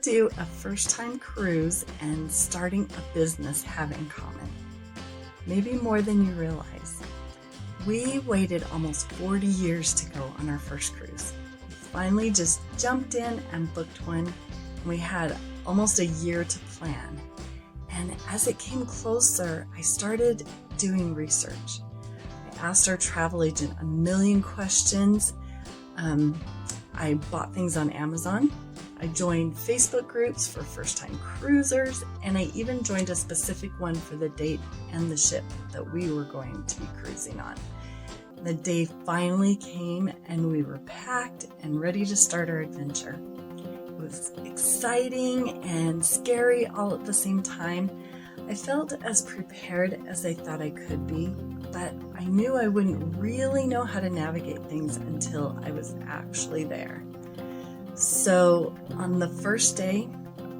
do a first-time cruise and starting a business have in common? Maybe more than you realize. We waited almost 40 years to go on our first cruise. We finally just jumped in and booked one. We had almost a year to plan. And as it came closer, I started doing research. I asked our travel agent a million questions. I bought things on Amazon. I joined Facebook groups for first-time cruisers, and I even joined a specific one for the date and the ship that we were going to be cruising on. The day finally came, and we were packed and ready to start our adventure. It was exciting and scary all at the same time. I felt as prepared as I thought I could be, but I knew I wouldn't really know how to navigate things until I was actually there. So on the first day,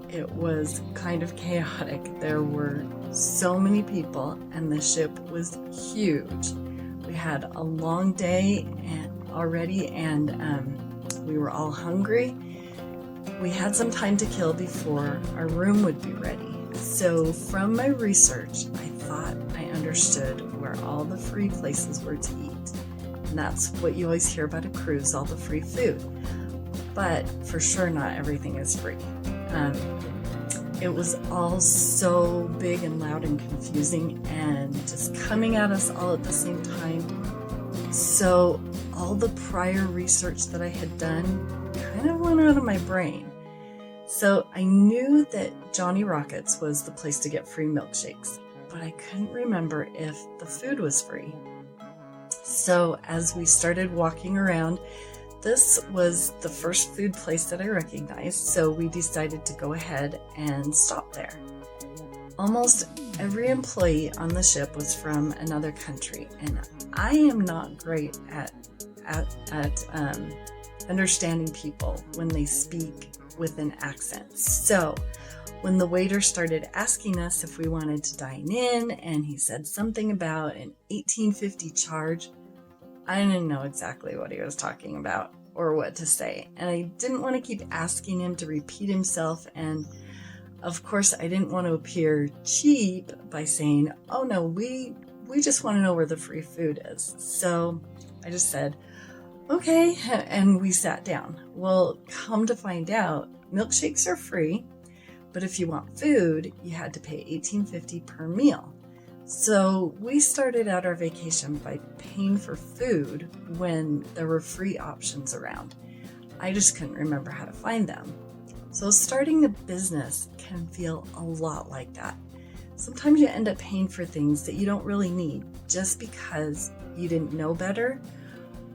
it was kind of chaotic. There were so many people and the ship was huge. We had a long day already and we were all hungry. We had some time to kill before our room would be ready. So from my research, I thought I understood where all the free places were to eat. And that's what you always hear about a cruise, all the free food. But for sure, not everything is free. It was all so big and loud and confusing and just coming at us all at the same time. So all the prior research that I had done kind of went out of my brain. So I knew that Johnny Rockets was the place to get free milkshakes, but I couldn't remember if the food was free. So as we started walking around, this was the first food place that I recognized, so we decided to go ahead and stop there. Almost every employee on the ship was from another country, and I am not great at understanding people when they speak with an accent. So when the waiter started asking us if we wanted to dine in, and he said something about an $18.50 charge, I didn't know exactly what he was talking about or what to say. And I didn't want to keep asking him to repeat himself. And of course, I didn't want to appear cheap by saying, oh no, we just want to know where the free food is. So I just said, okay. And we sat down. Well, come to find out, milkshakes are free, but if you want food, you had to pay $18.50 per meal. So we started out our vacation by paying for food when there were free options around. I just couldn't remember how to find them. So starting a business can feel a lot like that. Sometimes you end up paying for things that you don't really need just because you didn't know better,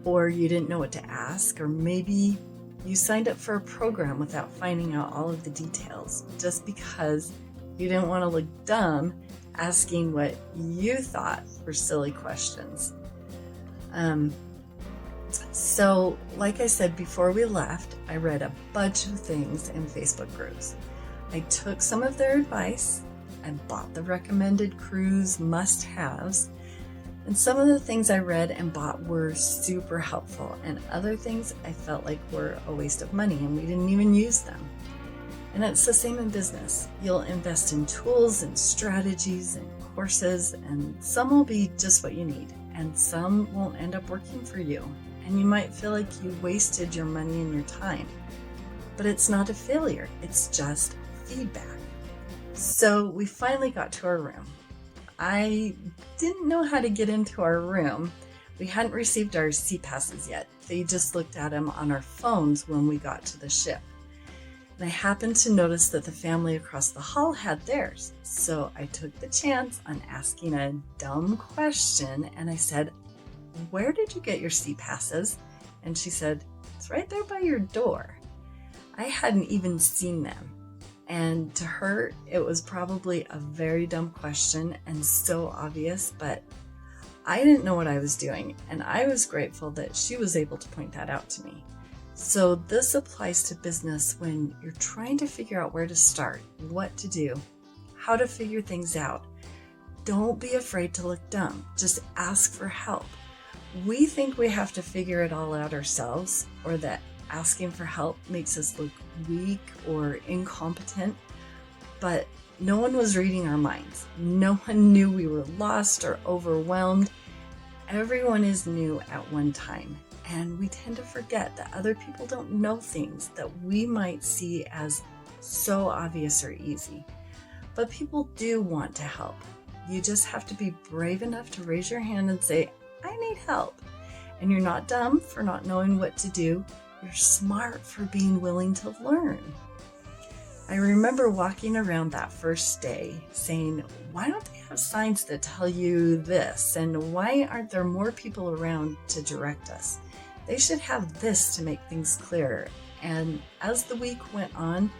or you didn't know what to ask, or maybe you signed up for a program without finding out all of the details just because you didn't want to look dumb asking what you thought were silly questions. So like I said, before we left, I read a bunch of things in Facebook groups. I took some of their advice. I bought the recommended cruise must-haves. And some of the things I read and bought were super helpful, and other things I felt like were a waste of money and we didn't even use them. And it's the same in business. You'll invest in tools and strategies and courses, and some will be just what you need, and some won't end up working for you. And you might feel like you wasted your money and your time. But it's not a failure, it's just feedback. So we finally got to our room. I didn't know how to get into our room. We hadn't received our sea passes yet. They just looked at them on our phones when we got to the ship. And I happened to notice that the family across the hall had theirs. So I took the chance on asking a dumb question, and I said, where did you get your sea passes? And she said, it's right there by your door. I hadn't even seen them. And to her, it was probably a very dumb question and so obvious, but I didn't know what I was doing, and I was grateful that she was able to point that out to me. So this applies to business when you're trying to figure out where to start, what to do, how to figure things out. Don't be afraid to look dumb. Just ask for help. We think we have to figure it all out ourselves, or that asking for help makes us look weak or incompetent, but no one was reading our minds. No one knew we were lost or overwhelmed. Everyone is new at one time, and we tend to forget that other people don't know things that we might see as so obvious or easy. But people do want to help. You just have to be brave enough to raise your hand and say, I need help. And you're not dumb for not knowing what to do. You're smart for being willing to learn. I remember walking around that first day saying, why don't they have signs that tell you this? And why aren't there more people around to direct us? They should have this to make things clearer. And as the week went on,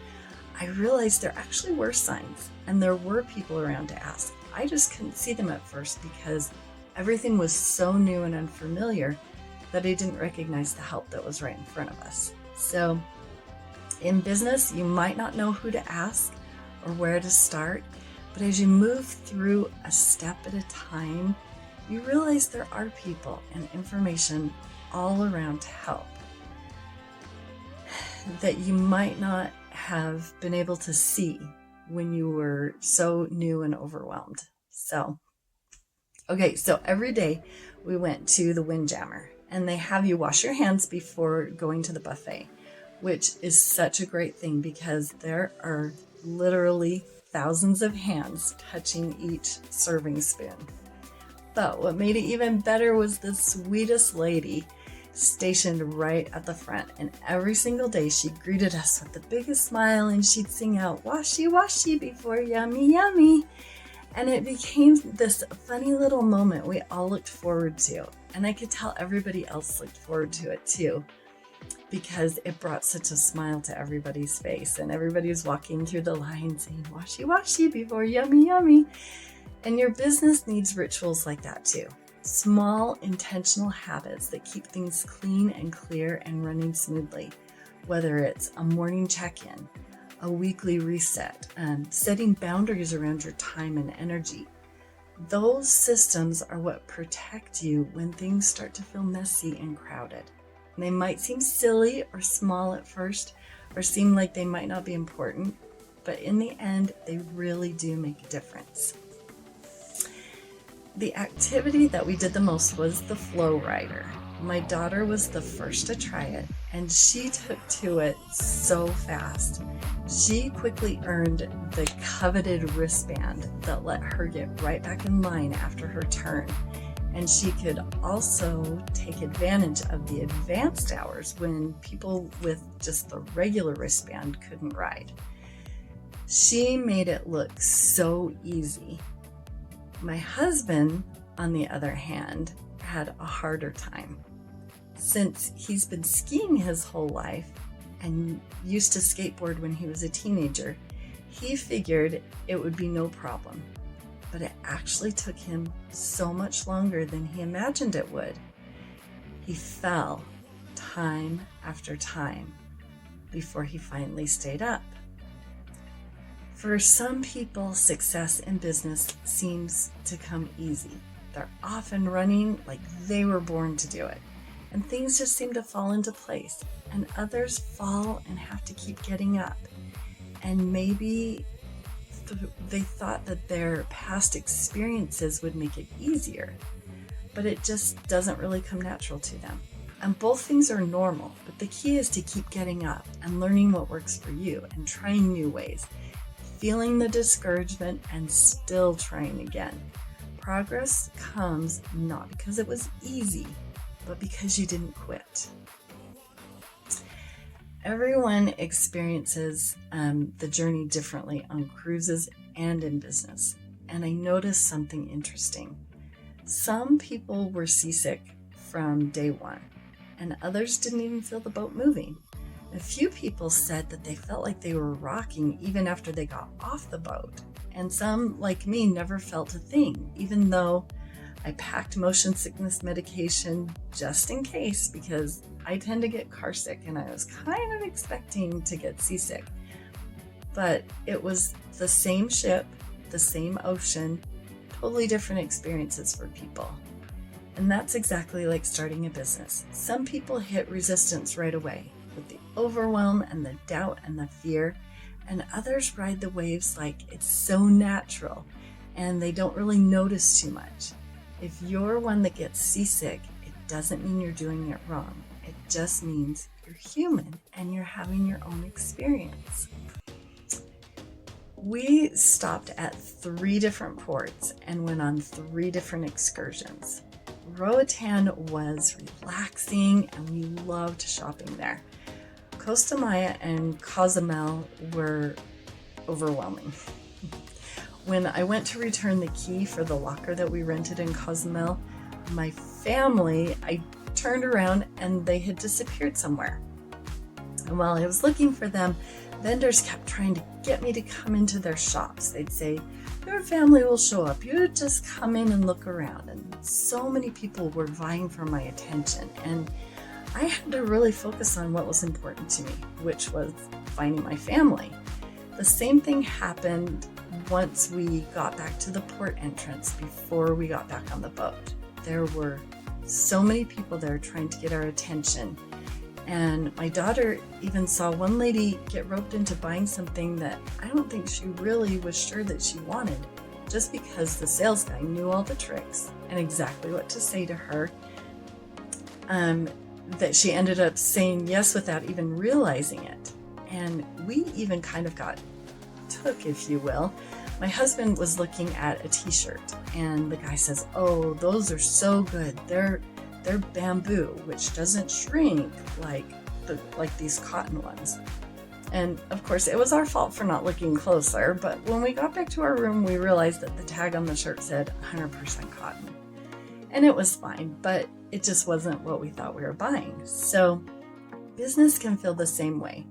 I realized there actually were signs and there were people around to ask. I just couldn't see them at first because everything was so new and unfamiliar that I didn't recognize the help that was right in front of us. So in business, you might not know who to ask or where to start, but as you move through a step at a time, you realize there are people and information all around to help that you might not have been able to see when you were so new and overwhelmed. So every day we went to the Windjammer, and they have you wash your hands before going to the buffet, which is such a great thing because there are literally thousands of hands touching each serving spoon. But what made it even better was the sweetest lady stationed right at the front, and every single day she greeted us with the biggest smile, and she'd sing out washi washi before yummy yummy, and it became this funny little moment we all looked forward to, and I could tell everybody else looked forward to it too because it brought such a smile to everybody's face, and everybody was walking through the line saying washi washi before yummy yummy. And your business needs rituals like that too. Small, intentional habits that keep things clean and clear and running smoothly, whether it's a morning check-in, a weekly reset, setting boundaries around your time and energy. Those systems are what protect you when things start to feel messy and crowded. And they might seem silly or small at first, or seem like they might not be important, but in the end, they really do make a difference. The activity that we did the most was the Flow Rider. My daughter was the first to try it, and she took to it so fast. She quickly earned the coveted wristband that let her get right back in line after her turn. And she could also take advantage of the advanced hours when people with just the regular wristband couldn't ride. She made it look so easy. My husband, on the other hand, had a harder time. Since he's been skiing his whole life and used to skateboard when he was a teenager, he figured it would be no problem. But it actually took him so much longer than he imagined it would. He fell time after time before he finally stayed up. For some people, success in business seems to come easy. They're often running like they were born to do it, and things just seem to fall into place. And others fall and have to keep getting up. And maybe they thought that their past experiences would make it easier, but it just doesn't really come natural to them. And both things are normal, but the key is to keep getting up and learning what works for you and trying new ways. Feeling the discouragement and still trying again. Progress comes not because it was easy, but because you didn't quit. Everyone experiences the journey differently on cruises and in business. And I noticed something interesting. Some people were seasick from day one, and others didn't even feel the boat moving. A few people said that they felt like they were rocking even after they got off the boat. And some, like me, never felt a thing, even though I packed motion sickness medication just in case because I tend to get car sick and I was kind of expecting to get seasick. But it was the same ship, the same ocean, totally different experiences for people. And that's exactly like starting a business. Some people hit resistance right away. with the overwhelm and the doubt and the fear, and others ride the waves like it's so natural and they don't really notice too much. If you're one that gets seasick, it doesn't mean you're doing it wrong. It just means you're human and you're having your own experience. We stopped at 3 different ports and went on 3 different excursions. Roatan was relaxing and we loved shopping there. Costa Maya and Cozumel were overwhelming. When I went to return the key for the locker that we rented in Cozumel, my family, I turned around and they had disappeared somewhere. And while I was looking for them, vendors kept trying to get me to come into their shops. They'd say, your family will show up. You just come in and look around. And so many people were vying for my attention. And I had to really focus on what was important to me, which was finding my family. The same thing happened once we got back to the port entrance before we got back on the boat. There were so many people there trying to get our attention. And my daughter even saw one lady get roped into buying something that I don't think she really was sure that she wanted, just because the sales guy knew all the tricks and exactly what to say to her, that she ended up saying yes without even realizing it. And we even kind of got took, if you will. My husband was looking at a t-shirt and the guy says, oh, those are so good. They're bamboo, which doesn't shrink like these cotton ones. And of course, it was our fault for not looking closer, but when we got back to our room, we realized that the tag on the shirt said 100% cotton. And it was fine, but it just wasn't what we thought we were buying. So business can feel the same way.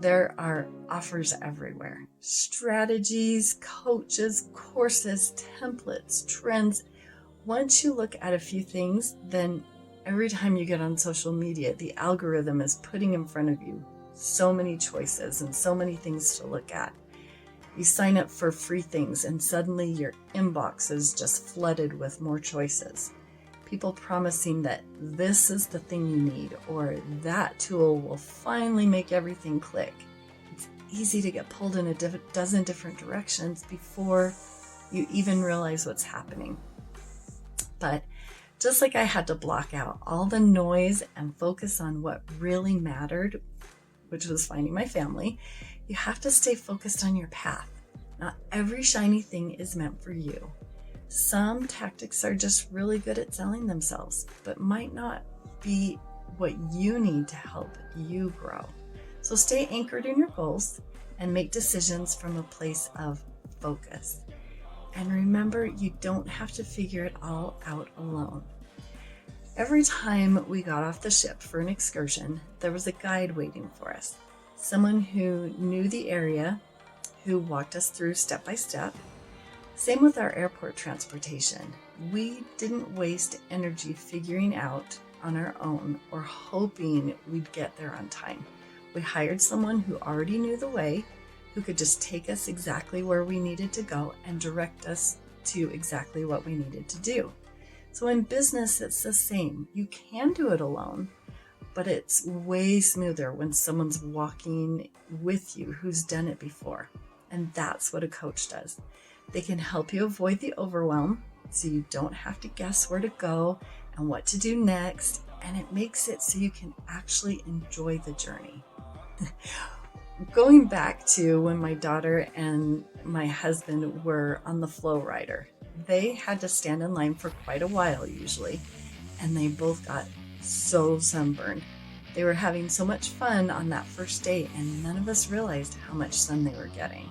There are offers everywhere. Strategies, coaches, courses, templates, trends. Once you look at a few things, then every time you get on social media, the algorithm is putting in front of you so many choices and so many things to look at. You sign up for free things and suddenly your inbox is just flooded with more choices. People promising that this is the thing you need or that tool will finally make everything click. It's easy to get pulled in a dozen different directions before you even realize what's happening. But just like I had to block out all the noise and focus on what really mattered, which was finding my family, you have to stay focused on your path. Not every shiny thing is meant for you. Some tactics are just really good at selling themselves, but might not be what you need to help you grow. So stay anchored in your goals and make decisions from a place of focus. And remember, you don't have to figure it all out alone. Every time we got off the ship for an excursion, there was a guide waiting for us. Someone who knew the area, who walked us through step by step. Same with our airport transportation. We didn't waste energy figuring out on our own or hoping we'd get there on time. We hired someone who already knew the way, who could just take us exactly where we needed to go and direct us to exactly what we needed to do. So in business, it's the same. You can do it alone, but it's way smoother when someone's walking with you who's done it before. And that's what a coach does. They can help you avoid the overwhelm so you don't have to guess where to go and what to do next. And it makes it so you can actually enjoy the journey. Going back to when my daughter and my husband were on the Flow Rider, they had to stand in line for quite a while usually, and they both got so sunburned. They were having so much fun on that first day, and none of us realized how much sun they were getting.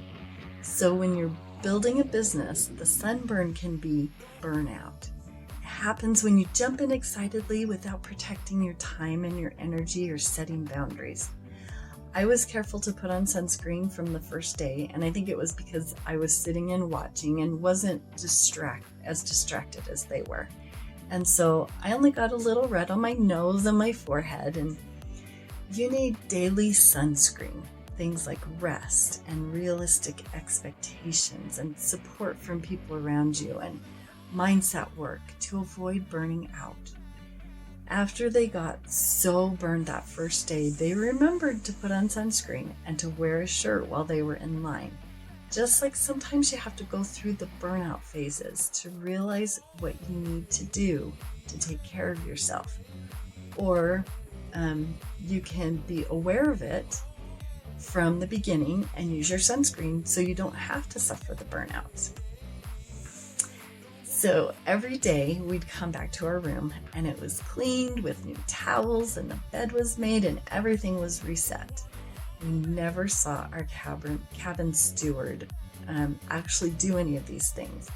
So when you're building a business, the sunburn can be burnout. It happens when you jump in excitedly without protecting your time and your energy or setting boundaries. I was careful to put on sunscreen from the first day, and I think it was because I was sitting and watching and wasn't as distracted as they were. And so I only got a little red on my nose and my forehead, and you need daily sunscreen. Things like rest and realistic expectations and support from people around you and mindset work to avoid burning out. After they got so burned that first day, they remembered to put on sunscreen and to wear a shirt while they were in line. Just like sometimes you have to go through the burnout phases to realize what you need to do to take care of yourself. Or you can be aware of it from the beginning and use your sunscreen so you don't have to suffer the burnouts. So every day we'd come back to our room and it was cleaned with new towels and the bed was made and everything was reset. We never saw our cabin steward actually do any of these things,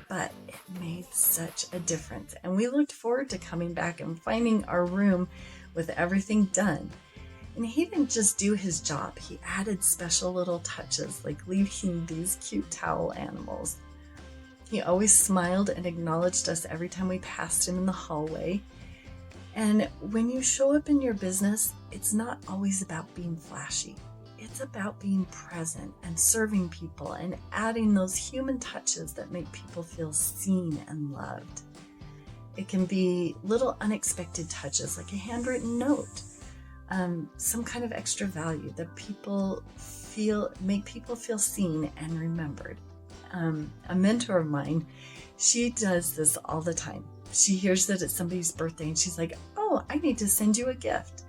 but it made such a difference. And we looked forward to coming back and finding our room with everything done. And he didn't just do his job, he added special little touches like leaving these cute towel animals. He always smiled and acknowledged us every time we passed him in the hallway. And when you show up in your business, it's not always about being flashy. It's about being present and serving people and adding those human touches that make people feel seen and loved. It can be little unexpected touches like a handwritten note, some kind of extra value that make people feel seen and remembered. A mentor of mine, she does this all the time. She hears that it's somebody's birthday and she's like, "Oh, I need to send you a gift."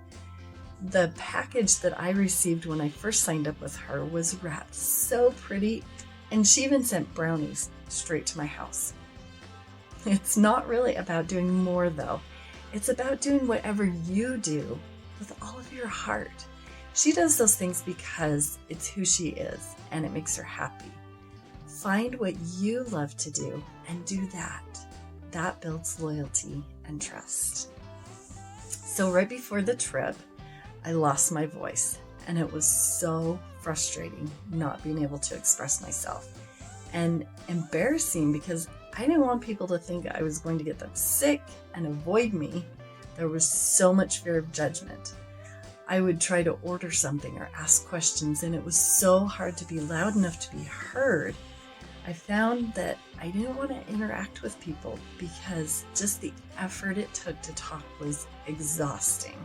The package that I received when I first signed up with her was wrapped so pretty, and she even sent brownies straight to my house. It's not really about doing more though. It's about doing whatever you do with all of your heart. She does those things because it's who she is and it makes her happy. Find what you love to do and do that. That builds loyalty and trust. So right before the trip, I lost my voice and it was so frustrating not being able to express myself and embarrassing because I didn't want people to think I was going to get them sick and avoid me. There was so much fear of judgment. I would try to order something or ask questions and it was so hard to be loud enough to be heard. I found that I didn't want to interact with people because just the effort it took to talk was exhausting.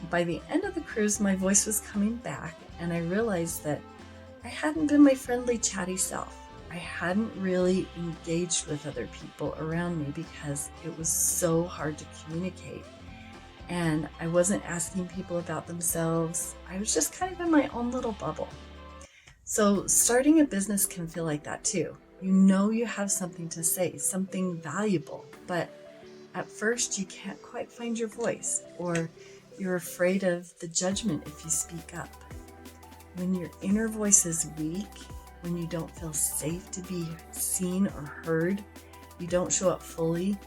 By the end of the cruise, my voice was coming back and I realized that I hadn't been my friendly, chatty self. I hadn't really engaged with other people around me because it was so hard to communicate. And I wasn't asking people about themselves. I was just kind of in my own little bubble. So starting a business can feel like that too. You know you have something to say, something valuable, but at first you can't quite find your voice, or you're afraid of the judgment if you speak up. When your inner voice is weak, when you don't feel safe to be seen or heard, you don't show up fully,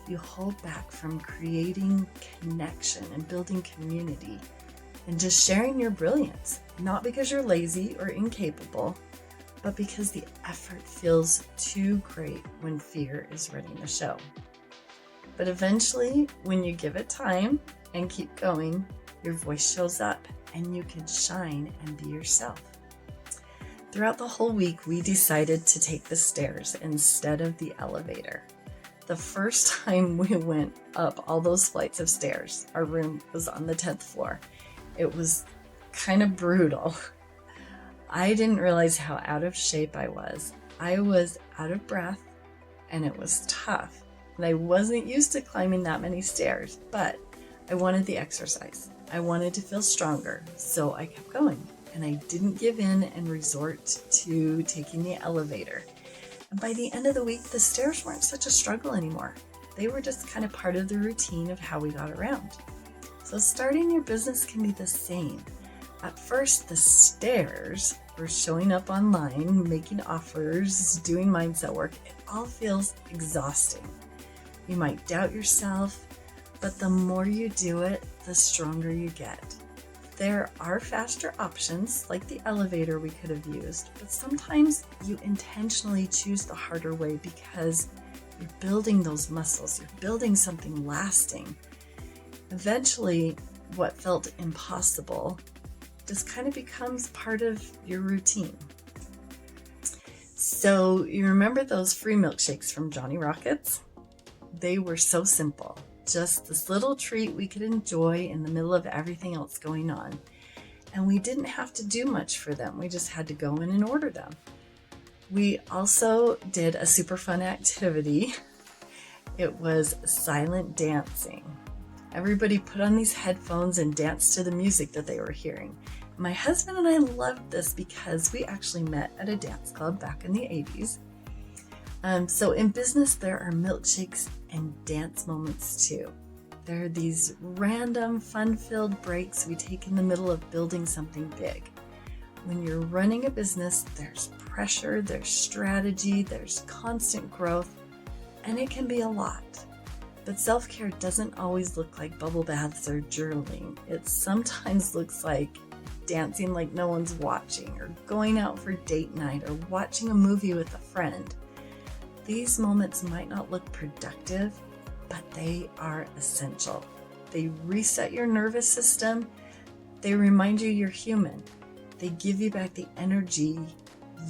you hold back from creating connection and building community and just sharing your brilliance, not because you're lazy or incapable, but because the effort feels too great when fear is running the show. But eventually, when you give it time and keep going, your voice shows up and you can shine and be yourself. Throughout the whole week, we decided to take the stairs instead of the elevator. The first time we went up all those flights of stairs, our room was on the 10th floor. It was kind of brutal. I didn't realize how out of shape I was. I was out of breath and it was tough. And I wasn't used to climbing that many stairs, but I wanted the exercise. I wanted to feel stronger, so I kept going. And I didn't give in and resort to taking the elevator. And by the end of the week, the stairs weren't such a struggle anymore. They were just kind of part of the routine of how we got around. So starting your business can be the same. At first, the stairs were showing up online, making offers, doing mindset work. It all feels exhausting. You might doubt yourself, but the more you do it, the stronger you get. There are faster options, like the elevator we could have used, but sometimes you intentionally choose the harder way because you're building those muscles, you're building something lasting. Eventually, what felt impossible just kind of becomes part of your routine. So you remember those free milkshakes from Johnny Rockets? They were so simple, just this little treat we could enjoy in the middle of everything else going on. And we didn't have to do much for them. We just had to go in and order them. We also did a super fun activity. It was silent dancing. Everybody put on these headphones and danced to the music that they were hearing. My husband and I loved this because we actually met at a dance club back in the 80s. So in business, there are milkshakes and dance moments too. There are these random fun-filled breaks we take in the middle of building something big. When you're running a business, there's pressure, there's strategy, there's constant growth, and it can be a lot. But self-care doesn't always look like bubble baths or journaling. It sometimes looks like dancing like no one's watching, or going out for date night, or watching a movie with a friend. These moments might not look productive, but they are essential. They reset your nervous system. They remind you you're human. They give you back the energy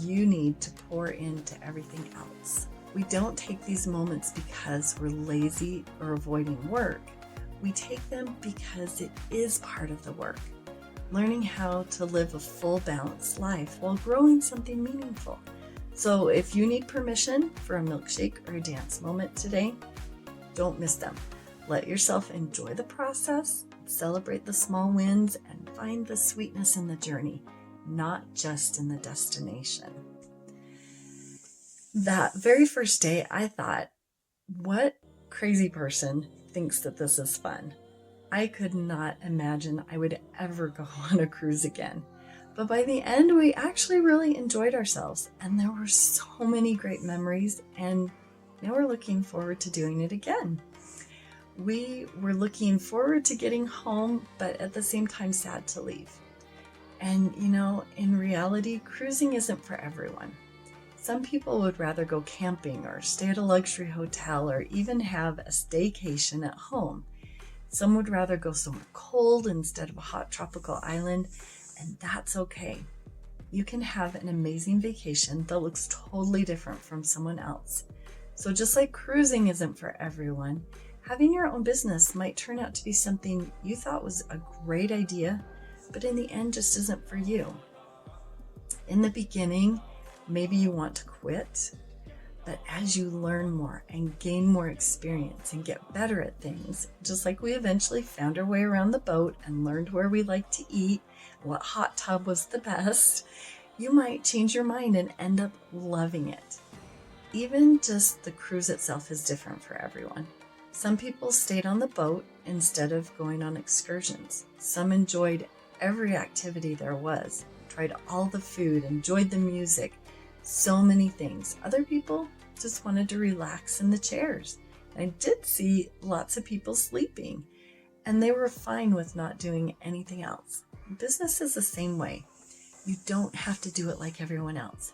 you need to pour into everything else. We don't take these moments because we're lazy or avoiding work. We take them because it is part of the work. Learning how to live a full, balanced life while growing something meaningful. So if you need permission for a milkshake or a dance moment today, don't miss them. Let yourself enjoy the process, celebrate the small wins, and find the sweetness in the journey, not just in the destination. That very first day, I thought, what crazy person thinks that this is fun? I could not imagine I would ever go on a cruise again. But by the end, we actually really enjoyed ourselves, and there were so many great memories, and now we're looking forward to doing it again. We were looking forward to getting home, but at the same time sad to leave. And in reality, cruising isn't for everyone. Some people would rather go camping or stay at a luxury hotel or even have a staycation at home. Some would rather go somewhere cold instead of a hot tropical island, and that's okay. You can have an amazing vacation that looks totally different from someone else. So just like cruising isn't for everyone, having your own business might turn out to be something you thought was a great idea, but in the end just isn't for you. In the beginning, maybe you want to quit, but as you learn more and gain more experience and get better at things, just like we eventually found our way around the boat and learned where we like to eat, what hot tub was the best, you might change your mind and end up loving it. Even just the cruise itself is different for everyone. Some people stayed on the boat instead of going on excursions. Some enjoyed every activity there was, tried all the food, enjoyed the music, so many things. Other people just wanted to relax in the chairs. I did see lots of people sleeping, and they were fine with not doing anything else. Business is the same way. You don't have to do it like everyone else.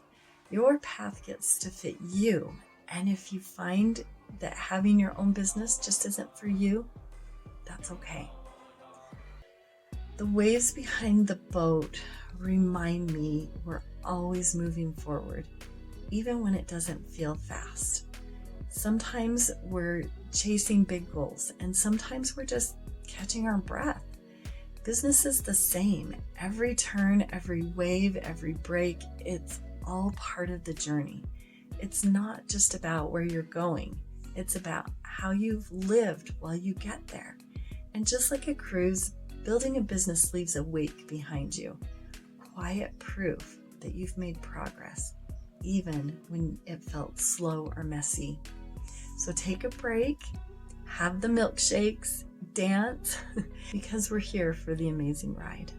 Your path gets to fit you, and if you find that having your own business just isn't for you, that's okay. The waves behind the boat remind me we're always moving forward, even when it doesn't feel fast. Sometimes we're chasing big goals, and sometimes we're just catching our breath. Business is the same. Every turn, every wave, every break, it's all part of the journey. It's not just about where you're going. It's about how you've lived while you get there. And just like a cruise, building a business leaves a wake behind you. Quiet proof that you've made progress, even when it felt slow or messy. So take a break, have the milkshakes, dance, because we're here for the amazing ride.